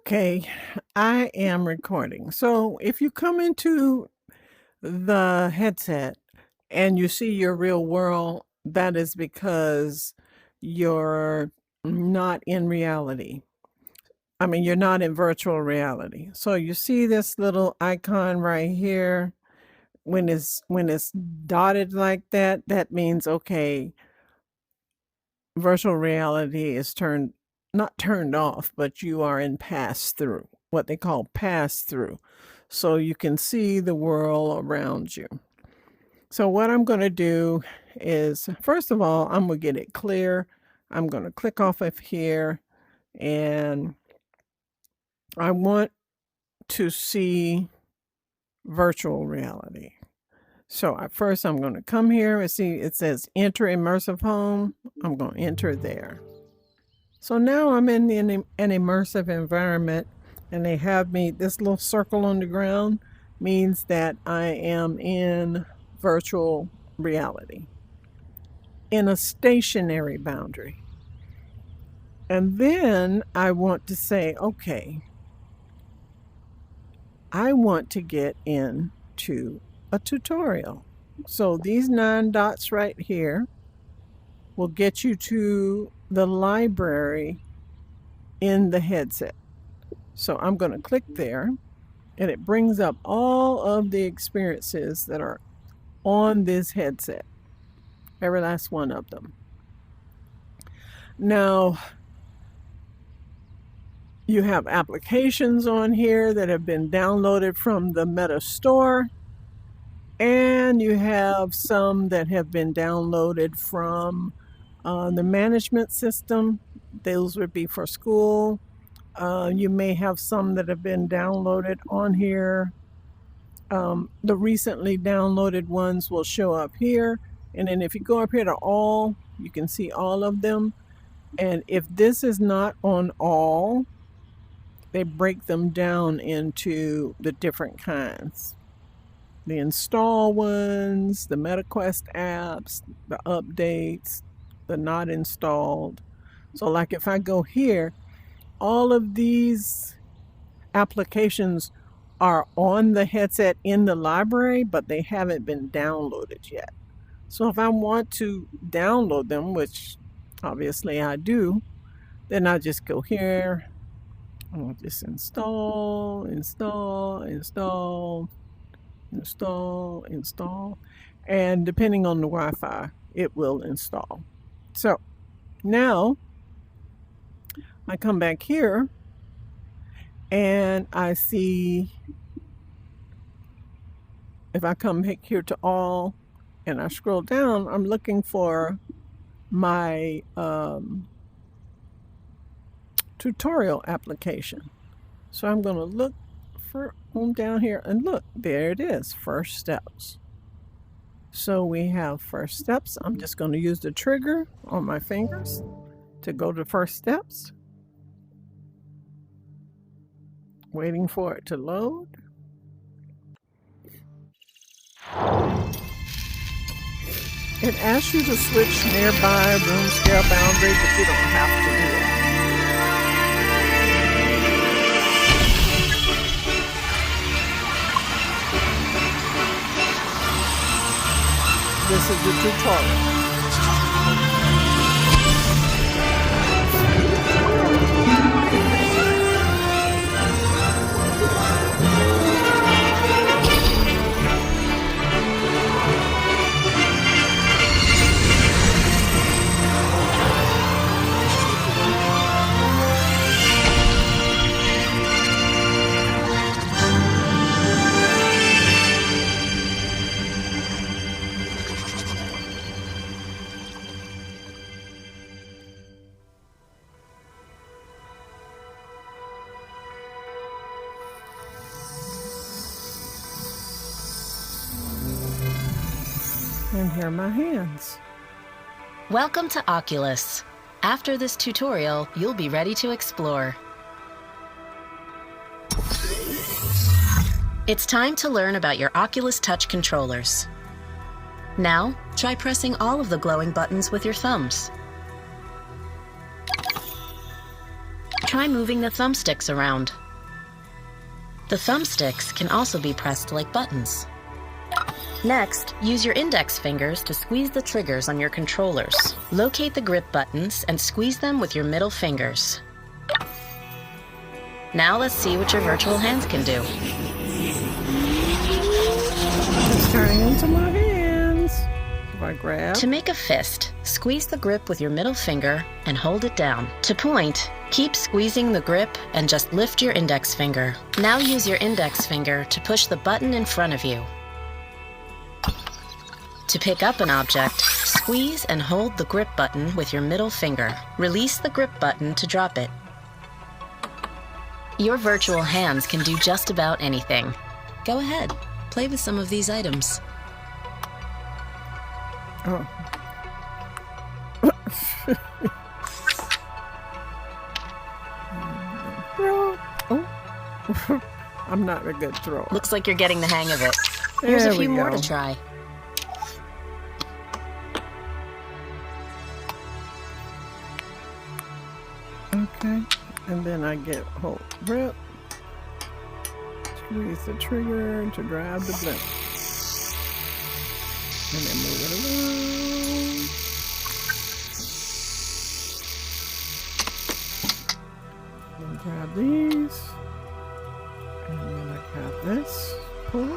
Okay, I am recording. So if you come into the headset and you see your real world, that is because you're not in reality. I mean, you're not in virtual reality. So you see this little icon right here. When it's dotted like that, that means okay, virtual reality is not turned off, but you are in pass through, what they call pass through. So you can see the world around you. So what I'm going to do is, first of all, I'm going to get it clear. I'm going to click off of here, and I want to see virtual reality. So at first I'm going to come here and see it says enter immersive home. I'm going to enter there. So now I'm in an immersive environment, and they have me, this little circle on the ground means that I am in virtual reality, in a stationary boundary. And then I want to say, okay, I want to get into a tutorial. So these 9 dots right here will get you to the library in the headset. So I'm going to click there, and it brings up all of the experiences that are on this headset, every last one of them. Now, you have applications on here that have been downloaded from the Meta Store, and you have some that have been downloaded from the management system. Those would be for school. You may have some that have been downloaded on here. The recently downloaded ones will show up here. And then if you go up here to all, you can see all of them. And if this is not on all, they break them down into the different kinds. The install ones, the MetaQuest apps, the updates, the not installed. So like if I go here, all of these applications are on the headset in the library, but they haven't been downloaded yet. So if I want to download them, which obviously I do, then I just go here. I'll just install, and depending on the Wi-Fi, it will install. So now I come back here and I see, if I come here to all and I scroll down, I'm looking for my tutorial application. So I'm going to look for down here, and look, there it is, first steps. So we have first steps. I'm just going to use the trigger on my fingers to go to first steps. Waiting for it to load. It asks you to switch nearby room scale boundary, but you don't have to do that. This is the tutorial. And here are my hands. Welcome to Oculus. After this tutorial, you'll be ready to explore. It's time to learn about your Oculus Touch controllers. Now, try pressing all of the glowing buttons with your thumbs. try moving the thumbsticks around. The thumbsticks can also be pressed like buttons. Next, use your index fingers to squeeze the triggers on your controllers. Locate the grip buttons and squeeze them with your middle fingers. Now let's see what your virtual hands can do. It's turning into my hands. If I grab. To make a fist, squeeze the grip with your middle finger and hold it down. To point, keep squeezing the grip and just lift your index finger. Now use your index finger to push the button in front of you. To pick up an object, squeeze and hold the grip button with your middle finger. Release the grip button to drop it. Your virtual hands can do just about anything. Go ahead, play with some of these items. Oh. Throw. Oh. I'm not a good thrower. Looks like you're getting the hang of it. Here's a few more to try. Okay, and then I get hold grip, squeeze the trigger to grab the blimp, and then move it around. Then grab these, and then I grab this, pull.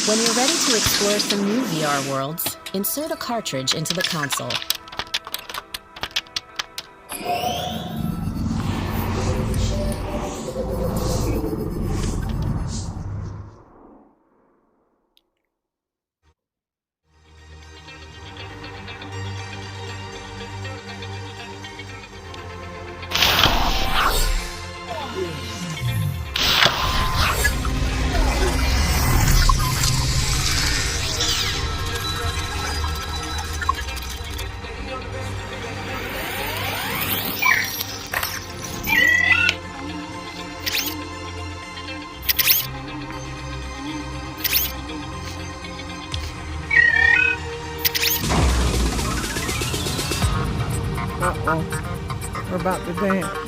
When you're ready to explore some new VR worlds, insert a cartridge into the console. Uh-oh, we're about to dance.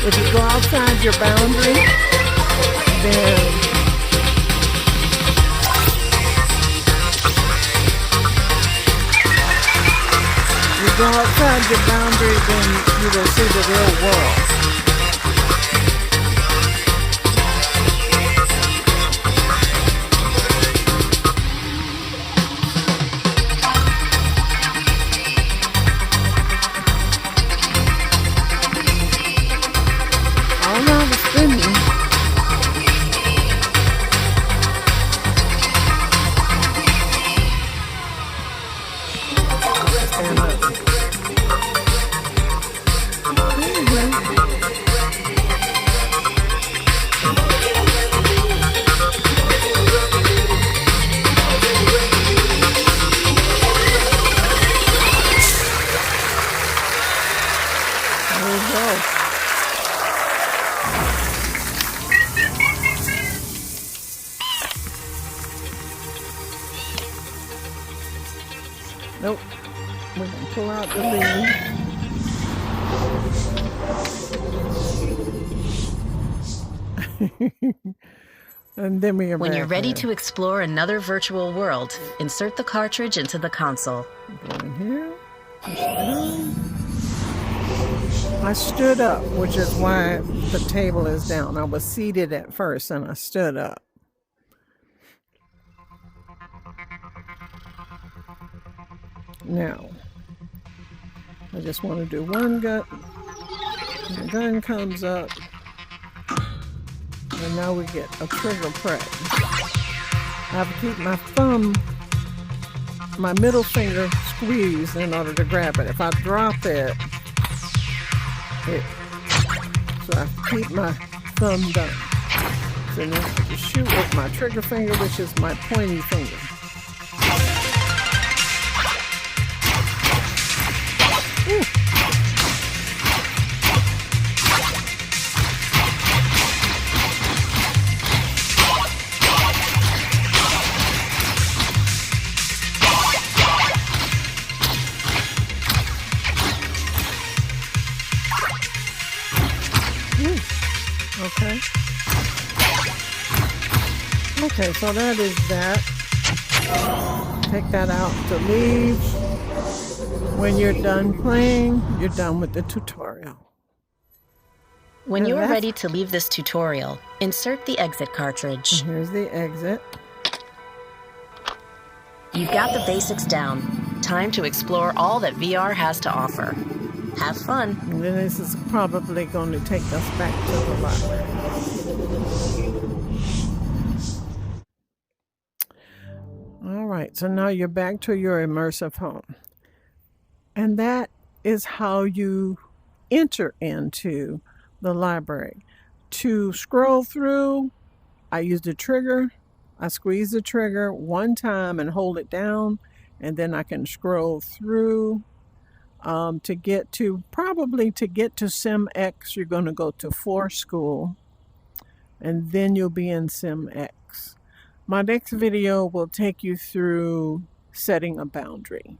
If you go outside your boundary, then you will see the real world. Nope. We're going to pull out the lead. And then we are When back you're ready there. to explore another virtual world, insert the cartridge into the console. Go in here. Push down. I stood up, which is why the table is down. I was seated at first and I stood up. Now, I just want to do one gun. And the gun comes up. And now we get a trigger press. I have to keep my thumb, my middle finger squeezed in order to grab it. If I drop it, so I have to keep my thumb down. So then I shoot with my trigger finger, which is my pointy finger. Ooh. Okay. Okay, so that is that. Take that out to leave. When you're done playing, you're done with the tutorial. When you are ready to leave this tutorial, insert the exit cartridge. Here's the exit. You've got the basics down. Time to explore all that VR has to offer. Have fun. And then this is probably going to take us back to the library. All right, so now you're back to your immersive home. And that is how you enter into the library. To scroll through, I use the trigger. I squeeze the trigger one time and hold it down, and then I can scroll through. To get to Sim X, you're going to go to For School, and then you'll be in Sim X. My next video will take you through setting a boundary.